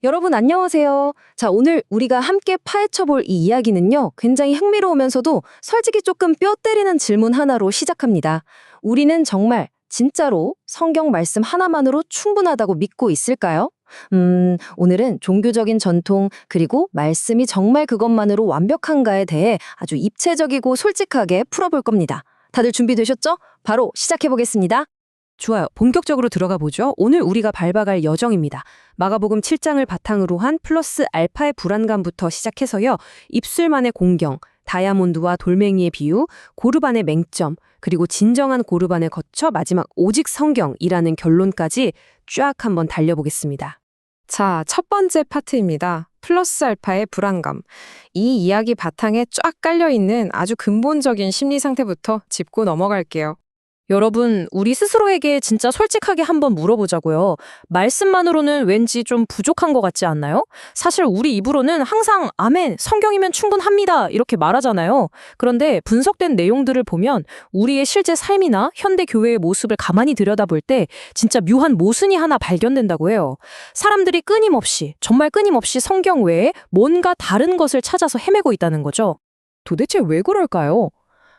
여러분 안녕하세요. 자, 오늘 우리가 함께 파헤쳐 볼 이 이야기는요, 굉장히 흥미로우면서도 솔직히 조금 뼈 때리는 질문 하나로 시작합니다. 우리는 정말 진짜로 성경 말씀 하나만으로 충분하다고 믿고 있을까요? 오늘은 종교적인 전통, 그리고 말씀이 정말 그것만으로 완벽한가에 대해 아주 입체적이고 솔직하게 풀어볼 겁니다. 다들 준비되셨죠? 바로 시작해 보겠습니다. 좋아요. 본격적으로 들어가 보죠. 오늘 우리가 밟아갈 여정입니다. 마가복음 7장을 바탕으로 한 플러스 알파의 불안감부터 시작해서요. 입술만의 공경, 다이아몬드와 돌멩이의 비유, 고르반의 맹점, 그리고 진정한 고르반을 거쳐 마지막 오직 성경이라는 결론까지 쫙 한번 달려보겠습니다. 자, 첫 번째 파트입니다. 플러스 알파의 불안감. 이 이야기 바탕에 쫙 깔려있는 아주 근본적인 심리 상태부터 짚고 넘어갈게요. 여러분, 우리 스스로에게 진짜 솔직하게 한번 물어보자고요. 말씀만으로는 왠지 좀 부족한 것 같지 않나요? 사실 우리 입으로는 항상 아멘, 성경이면 충분합니다 이렇게 말하잖아요. 그런데 분석된 내용들을 보면 우리의 실제 삶이나 현대 교회의 모습을 가만히 들여다볼 때 진짜 묘한 모순이 하나 발견된다고 해요. 사람들이 정말 끊임없이 성경 외에 뭔가 다른 것을 찾아서 헤매고 있다는 거죠. 도대체 왜 그럴까요?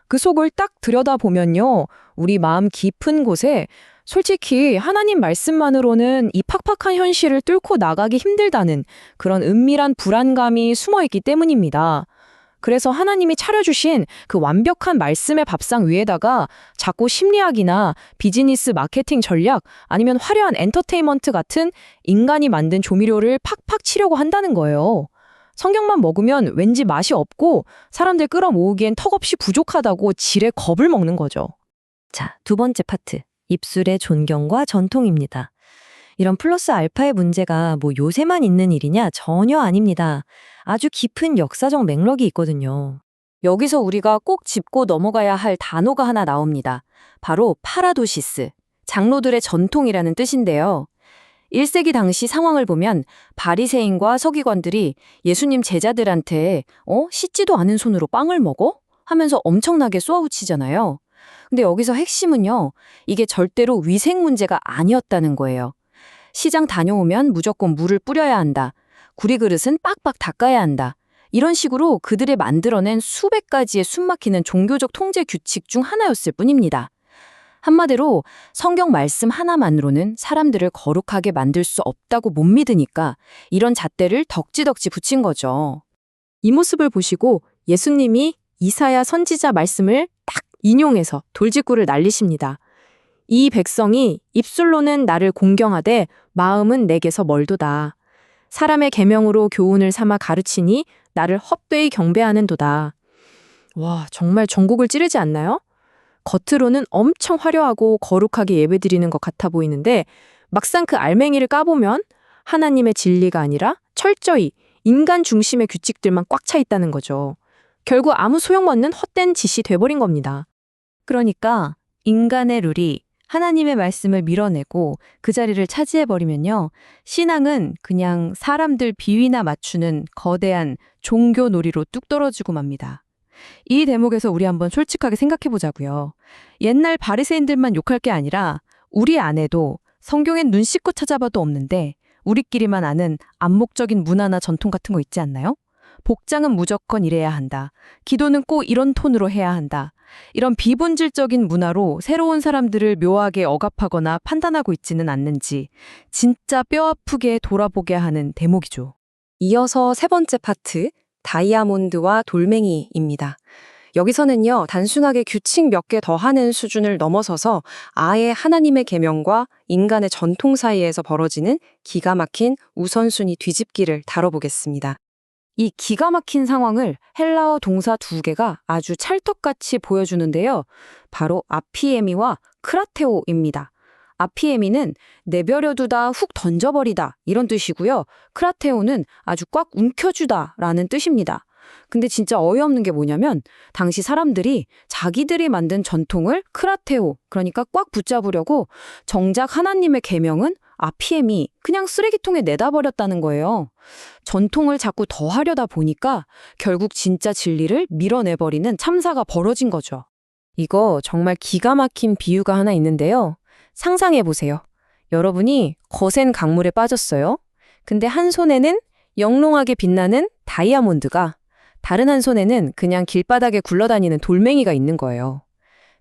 그 속을 딱 들여다보면요, 우리 마음 깊은 곳에 솔직히 하나님 말씀만으로는 이 팍팍한 현실을 뚫고 나가기 힘들다는 그런 은밀한 불안감이 숨어있기 때문입니다. 그래서 하나님이 차려주신 그 완벽한 말씀의 밥상 위에다가 자꾸 심리학이나 비즈니스 마케팅 전략 아니면 화려한 엔터테인먼트 같은 인간이 만든 조미료를 팍팍 치려고 한다는 거예요. 성경만 먹으면 왠지 맛이 없고 사람들 끌어모으기엔 턱없이 부족하다고 지레 겁을 먹는 거죠. 자, 두 번째 파트. 입술의 존경과 전통입니다. 이런 플러스 알파의 문제가 뭐 요새만 있는 일이냐? 전혀 아닙니다. 아주 깊은 역사적 맥락이 있거든요. 여기서 우리가 꼭 짚고 넘어가야 할 단어가 하나 나옵니다. 바로 파라도시스, 장로들의 전통이라는 뜻인데요. 1세기 당시 상황을 보면 바리새인과 서기관들이 예수님 제자들한테 씻지도 않은 손으로 빵을 먹어? 하면서 엄청나게 쏘아붙이잖아요. 근데 여기서 핵심은요, 이게 절대로 위생 문제가 아니었다는 거예요. 시장 다녀오면 무조건 물을 뿌려야 한다. 구리그릇은 빡빡 닦아야 한다. 이런 식으로 그들이 만들어낸 수백 가지의 숨막히는 종교적 통제 규칙 중 하나였을 뿐입니다. 한마디로 성경 말씀 하나만으로는 사람들을 거룩하게 만들 수 없다고 못 믿으니까 이런 잣대를 덕지덕지 붙인 거죠. 이 모습을 보시고 예수님이 이사야 선지자 말씀을 딱 인용해서 돌직구를 날리십니다. 이 백성이 입술로는 나를 공경하되 마음은 내게서 멀도다. 사람의 계명으로 교훈을 삼아 가르치니 나를 헛되이 경배하는도다. 와, 정말 전곡을 찌르지 않나요? 겉으로는 엄청 화려하고 거룩하게 예배드리는 것 같아 보이는데 막상 그 알맹이를 까보면 하나님의 진리가 아니라 철저히 인간 중심의 규칙들만 꽉 차 있다는 거죠. 결국 아무 소용없는 헛된 짓이 돼버린 겁니다. 그러니까 인간의 룰이 하나님의 말씀을 밀어내고 그 자리를 차지해버리면요, 신앙은 그냥 사람들 비위나 맞추는 거대한 종교 놀이로 뚝 떨어지고 맙니다. 이 대목에서 우리 한번 솔직하게 생각해 보자고요. 옛날 바리새인들만 욕할 게 아니라 우리 안에도 성경엔 눈 씻고 찾아봐도 없는데 우리끼리만 아는 암묵적인 문화나 전통 같은 거 있지 않나요? 복장은 무조건 이래야 한다. 기도는 꼭 이런 톤으로 해야 한다. 이런 비본질적인 문화로 새로운 사람들을 묘하게 억압하거나 판단하고 있지는 않는지 진짜 뼈아프게 돌아보게 하는 대목이죠. 이어서 세 번째 파트, 다이아몬드와 돌멩이입니다. 여기서는요, 단순하게 규칙 몇 개 더 하는 수준을 넘어서서 아예 하나님의 계명과 인간의 전통 사이에서 벌어지는 기가 막힌 우선순위 뒤집기를 다뤄보겠습니다. 이 기가 막힌 상황을 헬라어 동사 두 개가 아주 찰떡같이 보여주는데요. 바로 아피에미와 크라테오입니다. 아피에미는 내버려두다, 훅 던져버리다 이런 뜻이고요. 크라테오는 아주 꽉 움켜주다 라는 뜻입니다. 근데 진짜 어이없는 게 뭐냐면 당시 사람들이 자기들이 만든 전통을 크라테오, 그러니까 꽉 붙잡으려고 정작 하나님의 계명은 아피에미, 그냥 쓰레기통에 내다 버렸다는 거예요. 전통을 자꾸 더 하려다 보니까 결국 진짜 진리를 밀어내버리는 참사가 벌어진 거죠. 이거 정말 기가 막힌 비유가 하나 있는데요. 상상해 보세요. 여러분이 거센 강물에 빠졌어요. 근데 한 손에는 영롱하게 빛나는 다이아몬드가, 다른 한 손에는 그냥 길바닥에 굴러다니는 돌멩이가 있는 거예요.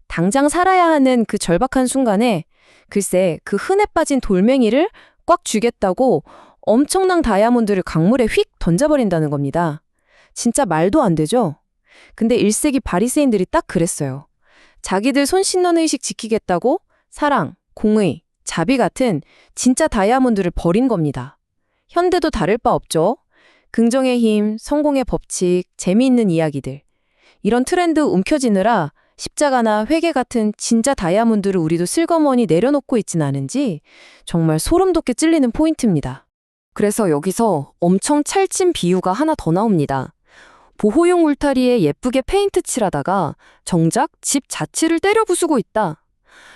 당장 살아야 하는 그 절박한 순간에 글쎄 그 흔해 빠진 돌멩이를 꽉 쥐겠다고 엄청난 다이아몬드를 강물에 휙 던져버린다는 겁니다. 진짜 말도 안 되죠? 근데 1세기 바리새인들이 딱 그랬어요. 자기들 손 씻는 의식 지키겠다고 사랑, 공의, 자비 같은 진짜 다이아몬드를 버린 겁니다. 현대도 다를 바 없죠. 긍정의 힘, 성공의 법칙, 재미있는 이야기들. 이런 트렌드 움켜쥐느라 십자가나 회개 같은 진짜 다이아몬드를 우리도 슬그머니 내려놓고 있진 않은지 정말 소름 돋게 찔리는 포인트입니다. 그래서 여기서 엄청 찰진 비유가 하나 더 나옵니다. 보호용 울타리에 예쁘게 페인트 칠하다가 정작 집 자체를 때려 부수고 있다.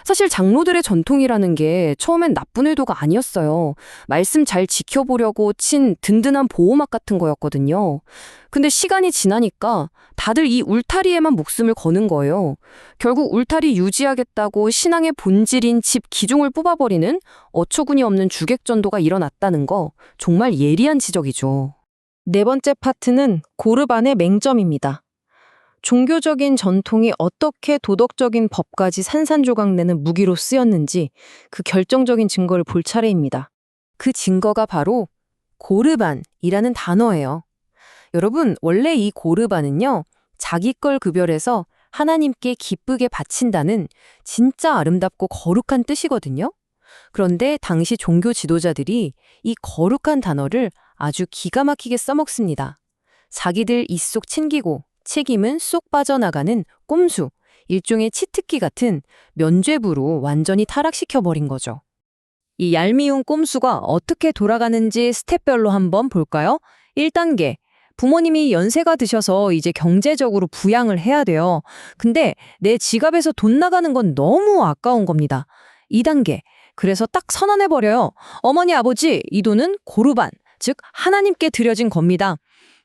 사실 장로들의 전통이라는 게 처음엔 나쁜 의도가 아니었어요. 말씀 잘 지켜보려고 친 든든한 보호막 같은 거였거든요. 근데 시간이 지나니까 다들 이 울타리에만 목숨을 거는 거예요. 결국 울타리 유지하겠다고 신앙의 본질인 집 기둥을 뽑아버리는 어처구니 없는 주객전도가 일어났다는 거 정말 예리한 지적이죠. 네 번째 파트는 고르반의 맹점입니다. 종교적인 전통이 어떻게 도덕적인 법까지 산산조각내는 무기로 쓰였는지 그 결정적인 증거를 볼 차례입니다. 그 증거가 바로 고르반이라는 단어예요. 여러분, 원래 이 고르반은요, 자기 걸 급여해서 하나님께 기쁘게 바친다는 진짜 아름답고 거룩한 뜻이거든요. 그런데 당시 종교 지도자들이 이 거룩한 단어를 아주 기가 막히게 써먹습니다. 자기들 입속 챙기고 책임은 쏙 빠져나가는 꼼수, 일종의 치트키 같은 면죄부로 완전히 타락시켜버린 거죠. 이 얄미운 꼼수가 어떻게 돌아가는지 스텝별로 한번 볼까요? 1단계, 부모님이 연세가 드셔서 이제 경제적으로 부양을 해야 돼요. 근데 내 지갑에서 돈 나가는 건 너무 아까운 겁니다. 2단계, 그래서 딱 선언해버려요. 어머니, 아버지, 이 돈은 고르반, 즉 하나님께 드려진 겁니다.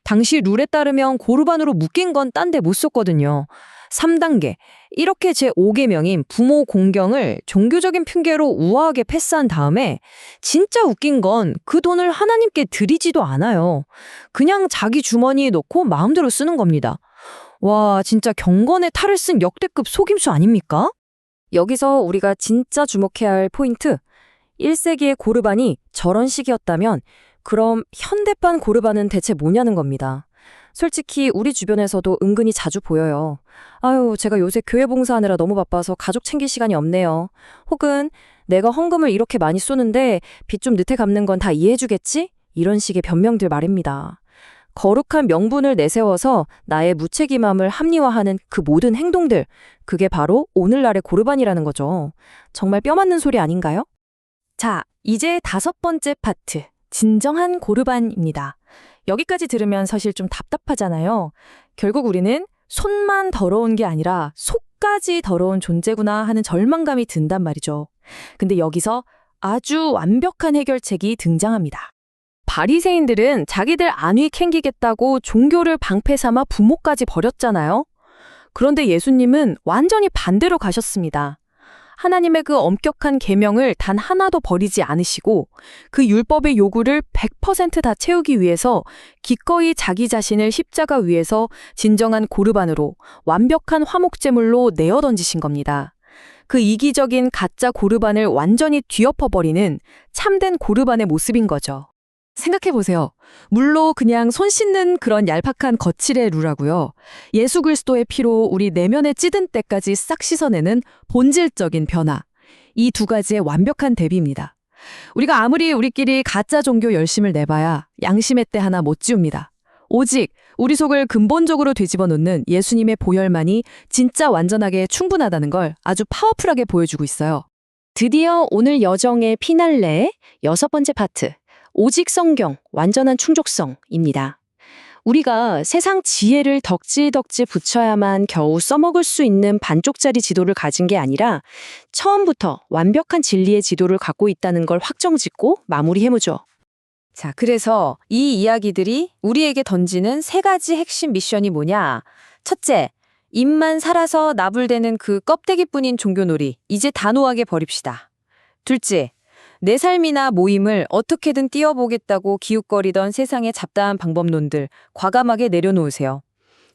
당시 룰에 따르면 고르반으로 묶인 건 딴 데 못 썼거든요. 3단계, 이렇게 제5계명인 부모 공경을 종교적인 핑계로 우아하게 패스한 다음에 진짜 웃긴 건 그 돈을 하나님께 드리지도 않아요. 그냥 자기 주머니에 넣고 마음대로 쓰는 겁니다. 와, 진짜 경건의 탈을 쓴 역대급 속임수 아닙니까? 여기서 우리가 진짜 주목해야 할 포인트, 1세기의 고르반이 저런 식이었다면 그럼 현대판 고르반은 대체 뭐냐는 겁니다. 솔직히 우리 주변에서도 은근히 자주 보여요. 아유, 제가 요새 교회 봉사하느라 너무 바빠서 가족 챙길 시간이 없네요. 혹은 내가 헌금을 이렇게 많이 쏘는데 빚 좀 늦게 갚는 건 다 이해해주겠지? 이런 식의 변명들 말입니다. 거룩한 명분을 내세워서 나의 무책임함을 합리화하는 그 모든 행동들, 그게 바로 오늘날의 고르반이라는 거죠. 정말 뼈 맞는 소리 아닌가요? 자, 이제 5번째 파트. 진정한 고르반입니다. 여기까지 들으면 사실 좀 답답하잖아요. 결국 우리는 손만 더러운 게 아니라 속까지 더러운 존재구나 하는 절망감이 든단 말이죠. 근데 여기서 아주 완벽한 해결책이 등장합니다. 바리새인들은 자기들 안위 캥기겠다고 종교를 방패 삼아 부모까지 버렸잖아요. 그런데 예수님은 완전히 반대로 가셨습니다. 하나님의 그 엄격한 계명을 단 하나도 버리지 않으시고 그 율법의 요구를 100% 다 채우기 위해서 기꺼이 자기 자신을 십자가 위에서 진정한 고르반으로 완벽한 화목제물로 내어 던지신 겁니다. 그 이기적인 가짜 고르반을 완전히 뒤엎어버리는 참된 고르반의 모습인 거죠. 생각해보세요. 물로 그냥 손 씻는 그런 얄팍한 거칠의 루라고요. 예수 그리스도의 피로 우리 내면에 찌든 때까지 싹 씻어내는 본질적인 변화. 이 두 가지의 완벽한 대비입니다. 우리가 아무리 우리끼리 가짜 종교 열심을 내봐야 양심의 때 하나 못 지웁니다. 오직 우리 속을 근본적으로 뒤집어 놓는 예수님의 보혈만이 진짜 완전하게 충분하다는 걸 아주 파워풀하게 보여주고 있어요. 드디어 오늘 여정의 피날레 6번째 파트. 오직 성경, 완전한 충족성입니다. 우리가 세상 지혜를 덕지덕지 붙여야만 겨우 써먹을 수 있는 반쪽짜리 지도를 가진 게 아니라 처음부터 완벽한 진리의 지도를 갖고 있다는 걸 확정짓고 마무리해보죠. 자, 그래서 이 이야기들이 우리에게 던지는 3가지 핵심 미션이 뭐냐? 첫째, 입만 살아서 나불대는 그 껍데기뿐인 종교놀이, 이제 단호하게 버립시다. 둘째, 내 삶이나 모임을 어떻게든 띄워보겠다고 기웃거리던 세상의 잡다한 방법론들 과감하게 내려놓으세요.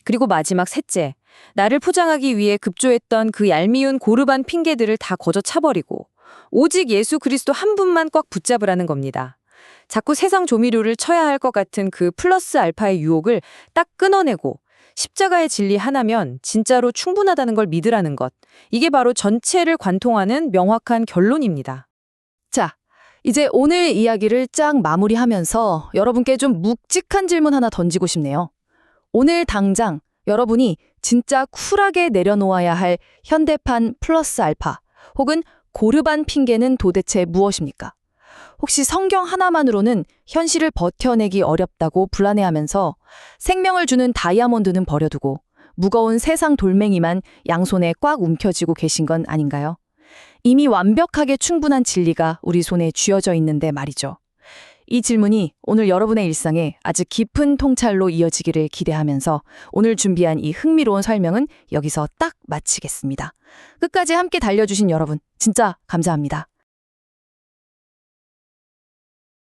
그리고 마지막 셋째, 나를 포장하기 위해 급조했던 그 얄미운 고르반 핑계들을 다 거저 차버리고 오직 예수 그리스도 한 분만 꽉 붙잡으라는 겁니다. 자꾸 세상 조미료를 쳐야 할 것 같은 그 플러스 알파의 유혹을 딱 끊어내고 십자가의 진리 하나면 진짜로 충분하다는 걸 믿으라는 것. 이게 바로 전체를 관통하는 명확한 결론입니다. 자, 이제 오늘 이야기를 쫙 마무리하면서 여러분께 좀 묵직한 질문 하나 던지고 싶네요. 오늘 당장 여러분이 진짜 쿨하게 내려놓아야 할 현대판 플러스 알파 혹은 고르반 핑계는 도대체 무엇입니까? 혹시 성경 하나만으로는 현실을 버텨내기 어렵다고 불안해하면서 생명을 주는 다이아몬드는 버려두고 무거운 세상 돌멩이만 양손에 꽉 움켜쥐고 계신 건 아닌가요? 이미 완벽하게 충분한 진리가 우리 손에 쥐어져 있는데 말이죠. 이 질문이 오늘 여러분의 일상에 아주 깊은 통찰로 이어지기를 기대하면서 오늘 준비한 이 흥미로운 설명은 여기서 딱 마치겠습니다. 끝까지 함께 달려주신 여러분, 진짜 감사합니다.